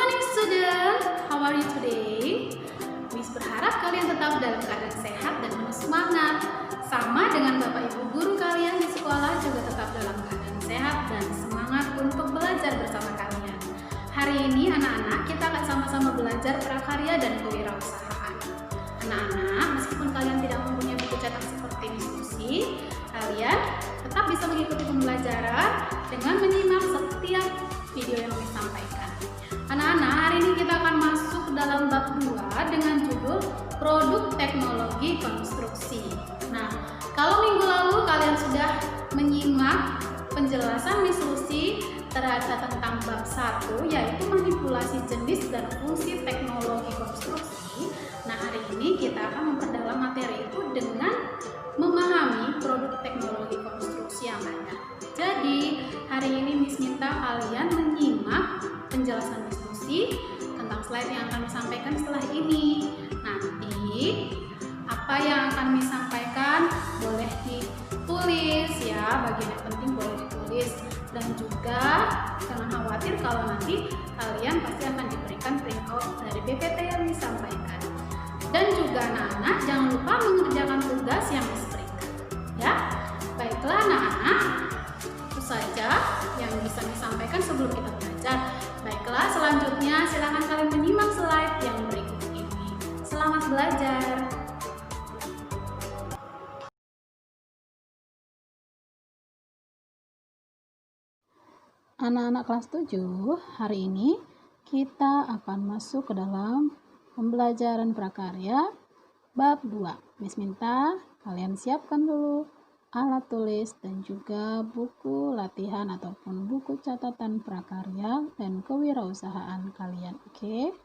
morning student, how are you today? Miss berharap kalian tetap dalam keadaan sehat dan penuh semangat. Sama dengan Bapak Ibu guru kalian di sekolah juga tetap dalam keadaan sehat dan semangat untuk belajar bersama kalian. Hari ini anak-anak kita akan sama-sama belajar prakarya dan kewirausahaan. Anak-anak, meskipun kalian tidak mempunyai buku cetak seperti Miss Susi, kalian tetap bisa mengikuti pembelajaran dengan menyimak setiap video yang Miss sampaikan. Anak-anak, hari ini kita akan masuk dalam bab 2 dengan judul Produk Teknologi Konstruksi. Nah, kalau minggu lalu kalian sudah menyimak penjelasan Miss Lucy terhadap tentang bab 1, yaitu manipulasi jenis dan fungsi teknologi konstruksi. Nah, hari ini kita akan memperdalam materi itu dengan memahami produk teknologi konstruksi yang ada. Jadi, hari ini Miss minta kalian menyimak penjelasan Miss Lucy tentang slide yang akan disampaikan setelah ini. Nanti apa yang akan Miss sampaikan boleh ditulis ya, bagian yang penting boleh ditulis, dan juga jangan khawatir kalau nanti kalian pasti akan diberikan printout dari PPT yang Miss sampaikan. Dan juga anak-anak jangan lupa mengerjakan tugas yang Miss berikan ya. Baiklah anak-anak, itu saja yang bisa Miss sampaikan sebelum kita belajar. Baiklah, selanjutnya silakan kalian menyimak slide yang berikut ini. Selamat belajar. Anak-anak kelas 7, hari ini kita akan masuk ke dalam pembelajaran prakarya bab 2. Miss minta kalian siapkan dulu alat tulis dan juga buku latihan ataupun buku catatan prakarya dan kewirausahaan kalian. Oke?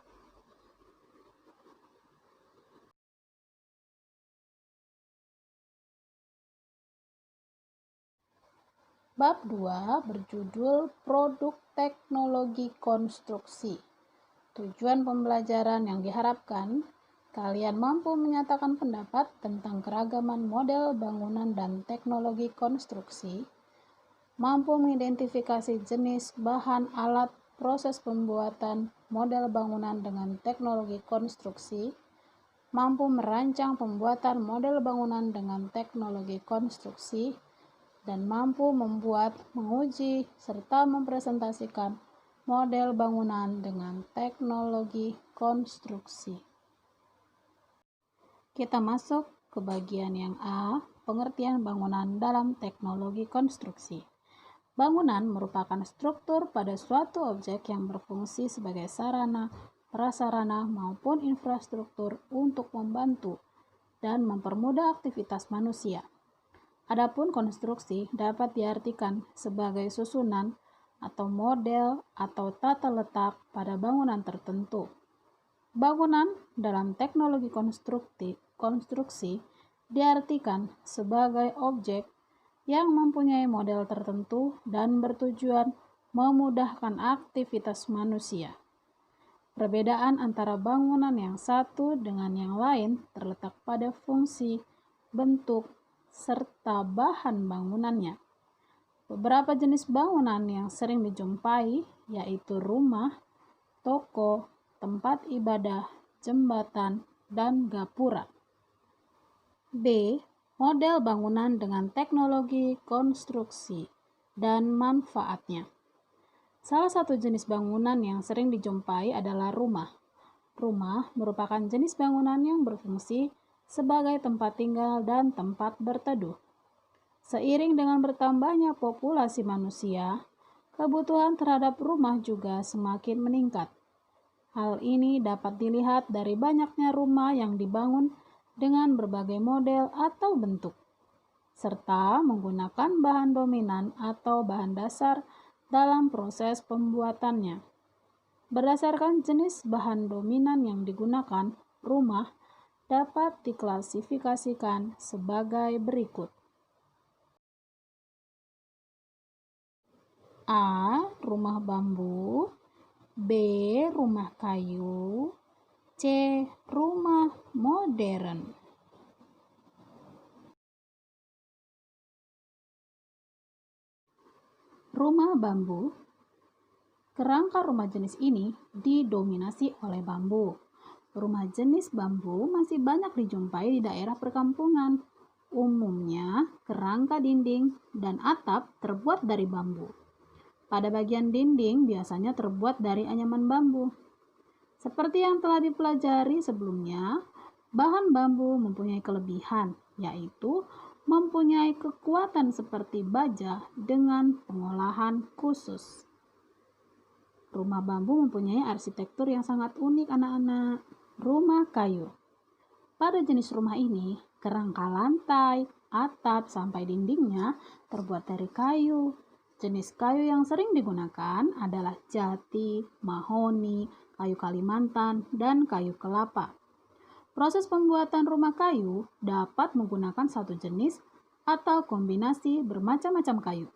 Bab 2 berjudul Produk Teknologi Konstruksi. Tujuan pembelajaran yang diharapkan kalian mampu menyatakan pendapat tentang keragaman model bangunan dan teknologi konstruksi, mampu mengidentifikasi jenis bahan alat proses pembuatan model bangunan dengan teknologi konstruksi, mampu merancang pembuatan model bangunan dengan teknologi konstruksi, dan mampu membuat, menguji, serta mempresentasikan model bangunan dengan teknologi konstruksi. Kita masuk ke bagian yang A, pengertian bangunan dalam teknologi konstruksi. Bangunan merupakan struktur pada suatu objek yang berfungsi sebagai sarana, prasarana, maupun infrastruktur untuk membantu dan mempermudah aktivitas manusia. Adapun konstruksi dapat diartikan sebagai susunan atau model atau tata letak pada bangunan tertentu. Bangunan dalam teknologi konstruksi diartikan sebagai objek yang mempunyai model tertentu dan bertujuan memudahkan aktivitas manusia. Perbedaan antara bangunan yang satu dengan yang lain terletak pada fungsi, bentuk, serta bahan bangunannya. Beberapa jenis bangunan yang sering dijumpai yaitu rumah, toko, tempat ibadah, jembatan, dan gapura. B. Model bangunan dengan teknologi konstruksi dan manfaatnya. Salah satu jenis bangunan yang sering dijumpai adalah rumah. Rumah merupakan jenis bangunan yang berfungsi sebagai tempat tinggal dan tempat berteduh. Seiring dengan bertambahnya populasi manusia, kebutuhan terhadap rumah juga semakin meningkat. Hal ini dapat dilihat dari banyaknya rumah yang dibangun dengan berbagai model atau bentuk, serta menggunakan bahan dominan atau bahan dasar dalam proses pembuatannya. Berdasarkan jenis bahan dominan yang digunakan, rumah dapat diklasifikasikan sebagai berikut. A. Rumah bambu, B. Rumah kayu, C. Rumah modern. Rumah bambu Kerangka rumah jenis ini didominasi oleh bambu. Rumah jenis bambu masih banyak dijumpai di daerah perkampungan. Umumnya, kerangka dinding dan atap terbuat dari bambu. Pada bagian dinding biasanya terbuat dari anyaman bambu. Seperti yang telah dipelajari sebelumnya, bahan bambu mempunyai kelebihan, yaitu mempunyai kekuatan seperti baja dengan pengolahan khusus. Rumah bambu mempunyai arsitektur yang sangat unik, anak-anak. Rumah kayu. Pada jenis rumah ini, kerangka lantai, atap, sampai dindingnya terbuat dari kayu. Jenis kayu yang sering digunakan adalah jati, mahoni, kayu Kalimantan, dan kayu kelapa. Proses pembuatan rumah kayu dapat menggunakan satu jenis atau kombinasi bermacam-macam kayu.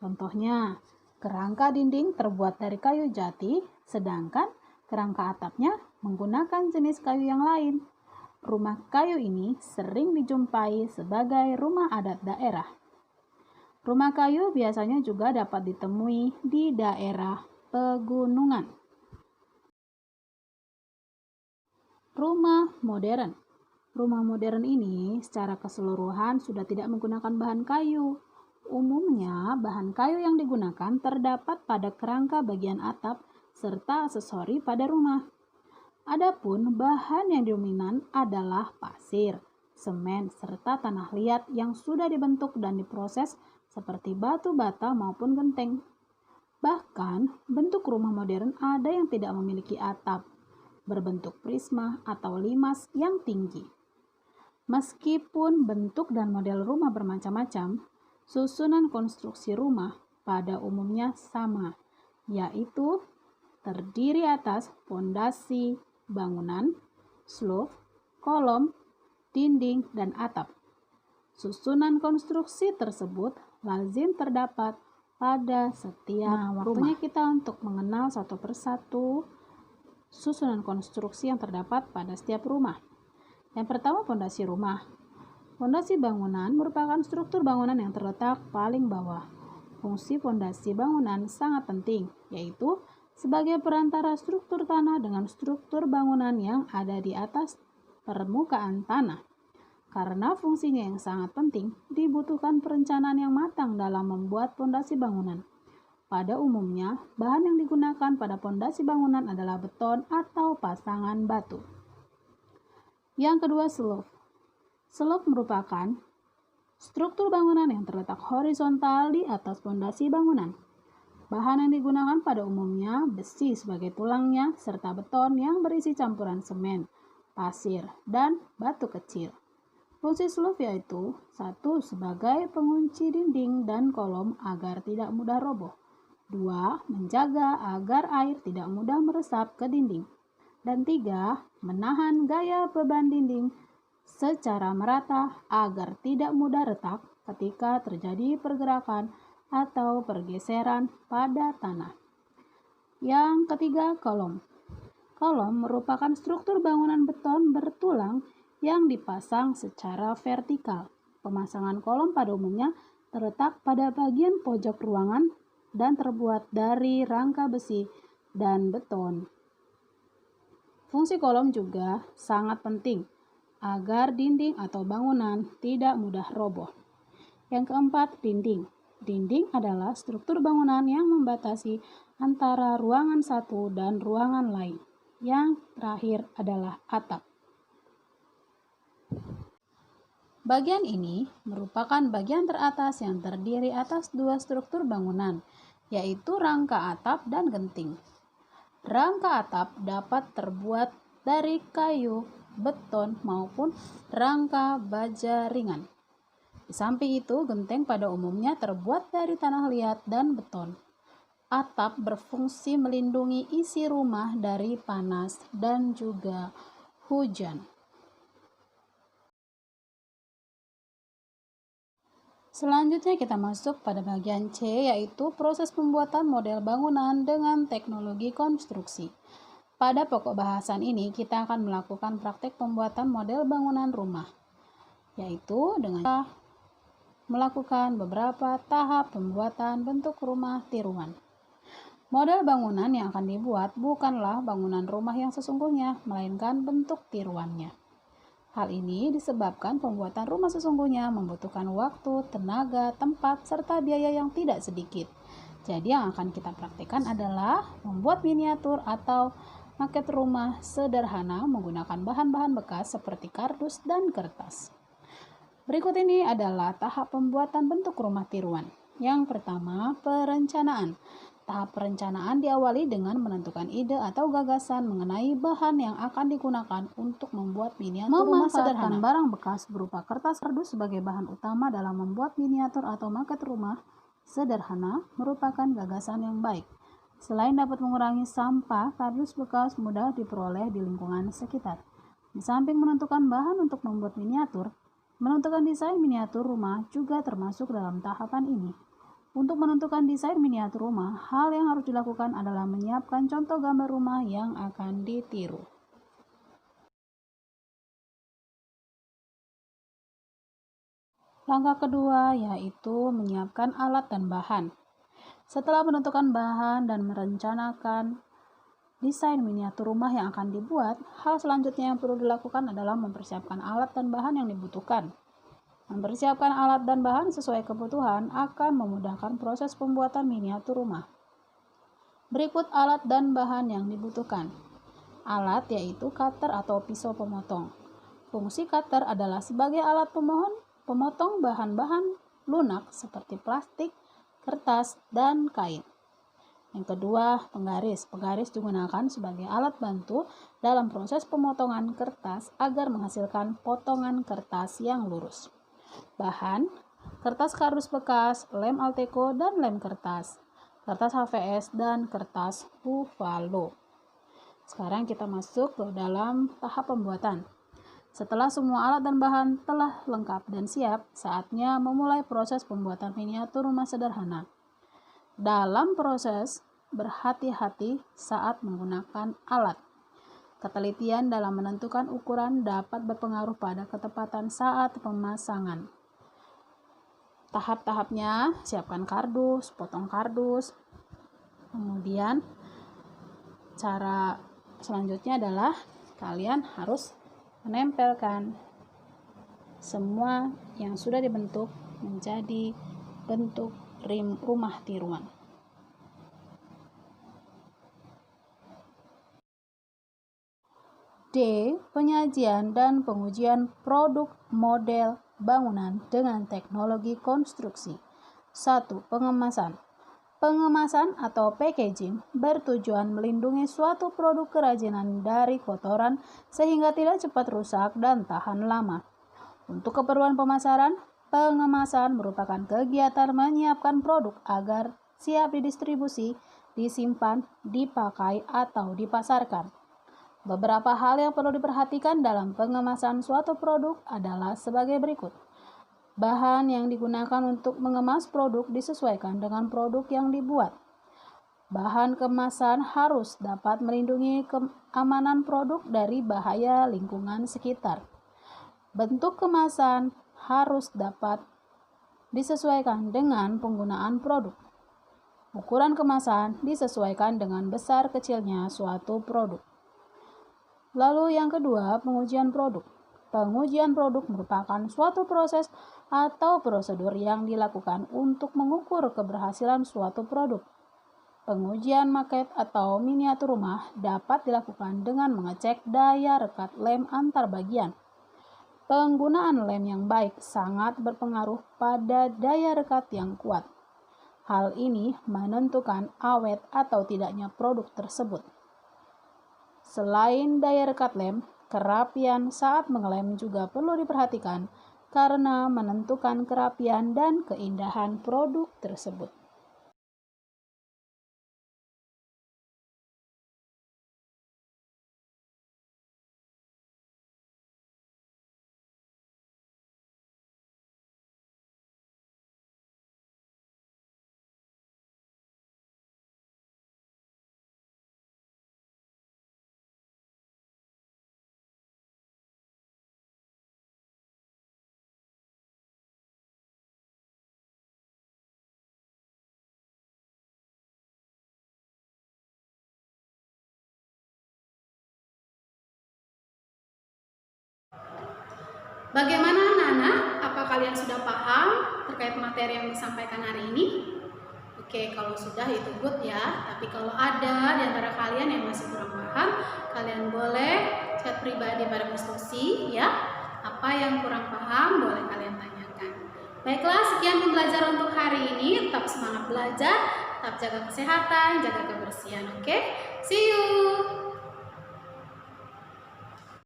Contohnya, kerangka dinding terbuat dari kayu jati, sedangkan kerangka atapnya menggunakan jenis kayu yang lain. Rumah kayu ini sering dijumpai sebagai rumah adat daerah. Rumah kayu biasanya juga dapat ditemui di daerah pegunungan. Rumah modern. Rumah modern ini secara keseluruhan sudah tidak menggunakan bahan kayu. Umumnya, bahan kayu yang digunakan terdapat pada kerangka bagian atap serta aksesori pada rumah. Adapun bahan yang dominan adalah pasir, semen, serta tanah liat yang sudah dibentuk dan diproses seperti batu bata maupun genteng. Bahkan, bentuk rumah modern ada yang tidak memiliki atap, berbentuk prisma atau limas yang tinggi. Meskipun bentuk dan model rumah bermacam-macam, susunan konstruksi rumah pada umumnya sama, yaitu terdiri atas fondasi, bangunan, slope, kolom, dinding, dan atap. Susunan konstruksi tersebut lazim terdapat pada setiap rumah. Waktunya kita untuk mengenal satu persatu susunan konstruksi yang terdapat pada setiap rumah. Yang pertama, fondasi rumah. Fondasi bangunan merupakan struktur bangunan yang terletak paling bawah. Fungsi fondasi bangunan sangat penting, yaitu sebagai perantara struktur tanah dengan struktur bangunan yang ada di atas permukaan tanah. Karena fungsinya yang sangat penting, dibutuhkan perencanaan yang matang dalam membuat fondasi bangunan. Pada umumnya, bahan yang digunakan pada fondasi bangunan adalah beton atau pasangan batu. Yang kedua, slope. Slope merupakan struktur bangunan yang terletak horizontal di atas fondasi bangunan. Bahan yang digunakan pada umumnya besi sebagai tulangnya, serta beton yang berisi campuran semen, pasir, dan batu kecil. Fungsi slope yaitu 1. Sebagai pengunci dinding dan kolom agar tidak mudah roboh. 2. Menjaga agar air tidak mudah meresap ke dinding. Dan 3. Menahan gaya beban dinding secara merata agar tidak mudah retak ketika terjadi pergerakan atau pergeseran pada tanah. Yang ketiga, kolom. Kolom merupakan struktur bangunan beton bertulang yang dipasang secara vertikal. Pemasangan kolom pada umumnya terletak pada bagian pojok ruangan dan terbuat dari rangka besi dan beton. Fungsi kolom juga sangat penting agar dinding atau bangunan tidak mudah roboh. Yang keempat, dinding. Dinding adalah struktur bangunan yang membatasi antara ruangan satu dan ruangan lain. Yang terakhir adalah atap. Bagian ini merupakan bagian teratas yang terdiri atas dua struktur bangunan, yaitu rangka atap dan genting. Rangka atap dapat terbuat dari kayu, beton, maupun rangka baja ringan. Di samping itu, genteng pada umumnya terbuat dari tanah liat dan beton. Atap berfungsi melindungi isi rumah dari panas dan juga hujan. Selanjutnya kita masuk pada bagian C, yaitu proses pembuatan model bangunan dengan teknologi konstruksi. Pada pokok bahasan ini kita akan melakukan praktek pembuatan model bangunan rumah, yaitu dengan melakukan beberapa tahap pembuatan bentuk rumah tiruan. Model bangunan yang akan dibuat bukanlah bangunan rumah yang sesungguhnya, melainkan bentuk tiruannya. Hal ini disebabkan pembuatan rumah sesungguhnya membutuhkan waktu, tenaga, tempat, serta biaya yang tidak sedikit. Jadi yang akan kita praktikkan adalah membuat miniatur atau maket rumah sederhana menggunakan bahan-bahan bekas seperti kardus dan kertas. Berikut ini adalah tahap pembuatan bentuk rumah tiruan. Yang pertama, perencanaan. Tahap perencanaan diawali dengan menentukan ide atau gagasan mengenai bahan yang akan digunakan untuk membuat miniatur rumah sederhana. Memanfaatkan barang bekas berupa kertas kardus sebagai bahan utama dalam membuat miniatur atau maket rumah sederhana merupakan gagasan yang baik. Selain dapat mengurangi sampah, kardus bekas mudah diperoleh di lingkungan sekitar. Di samping menentukan bahan untuk membuat miniatur, menentukan desain miniatur rumah juga termasuk dalam tahapan ini. Untuk menentukan desain miniatur rumah, hal yang harus dilakukan adalah menyiapkan contoh gambar rumah yang akan ditiru. Langkah kedua yaitu menyiapkan alat dan bahan. Setelah menentukan bahan dan merencanakan desain miniatur rumah yang akan dibuat, hal selanjutnya yang perlu dilakukan adalah mempersiapkan alat dan bahan yang dibutuhkan. Mempersiapkan alat dan bahan sesuai kebutuhan akan memudahkan proses pembuatan miniatur rumah. Berikut alat dan bahan yang dibutuhkan. Alat yaitu cutter atau pisau pemotong. Fungsi cutter adalah sebagai alat pemotong bahan-bahan lunak seperti plastik, kertas, dan kain. Yang kedua, penggaris. Penggaris digunakan sebagai alat bantu dalam proses pemotongan kertas agar menghasilkan potongan kertas yang lurus. Bahan, kertas kardus bekas, lem Alteco dan lem kertas, kertas HVS dan kertas Buffalo. Sekarang kita masuk ke dalam tahap pembuatan. Setelah semua alat dan bahan telah lengkap dan siap, saatnya memulai proses pembuatan miniatur rumah sederhana. Dalam proses, berhati-hati saat menggunakan alat. Ketelitian dalam menentukan ukuran dapat berpengaruh pada ketepatan saat pemasangan. Tahap-tahapnya, siapkan kardus, potong kardus. Kemudian, cara selanjutnya adalah kalian harus menempelkan semua yang sudah dibentuk menjadi bentuk rumah tiruan. D. Penyajian dan pengujian produk model bangunan dengan teknologi konstruksi. 1. Pengemasan. Pengemasan atau packaging bertujuan melindungi suatu produk kerajinan dari kotoran sehingga tidak cepat rusak dan tahan lama. Untuk keperluan pemasaran, pengemasan merupakan kegiatan menyiapkan produk agar siap didistribusi, disimpan, dipakai, atau dipasarkan. Beberapa hal yang perlu diperhatikan dalam pengemasan suatu produk adalah sebagai berikut. Bahan yang digunakan untuk mengemas produk disesuaikan dengan produk yang dibuat. Bahan kemasan harus dapat melindungi keamanan produk dari bahaya lingkungan sekitar. Bentuk kemasan harus dapat disesuaikan dengan penggunaan produk. Ukuran kemasan disesuaikan dengan besar kecilnya suatu produk. Lalu yang kedua, pengujian produk. Pengujian produk merupakan suatu proses atau prosedur yang dilakukan untuk mengukur keberhasilan suatu produk. Pengujian maket atau miniatur rumah dapat dilakukan dengan mengecek daya rekat lem antar bagian. Penggunaan lem yang baik sangat berpengaruh pada daya rekat yang kuat. Hal ini menentukan awet atau tidaknya produk tersebut. Selain daya rekat lem, kerapian saat mengelem juga perlu diperhatikan karena menentukan kerapian dan keindahan produk tersebut. Bagaimana anak-anak? Apa kalian sudah paham terkait materi yang disampaikan hari ini? Oke, kalau sudah itu good ya. Tapi kalau ada di antara kalian yang masih kurang paham, kalian boleh chat pribadi pada Miss Lucy ya. Apa yang kurang paham boleh kalian tanyakan. Baiklah, sekian pembelajaran untuk hari ini. Tetap semangat belajar, tetap jaga kesehatan, jaga kebersihan. Oke, see you.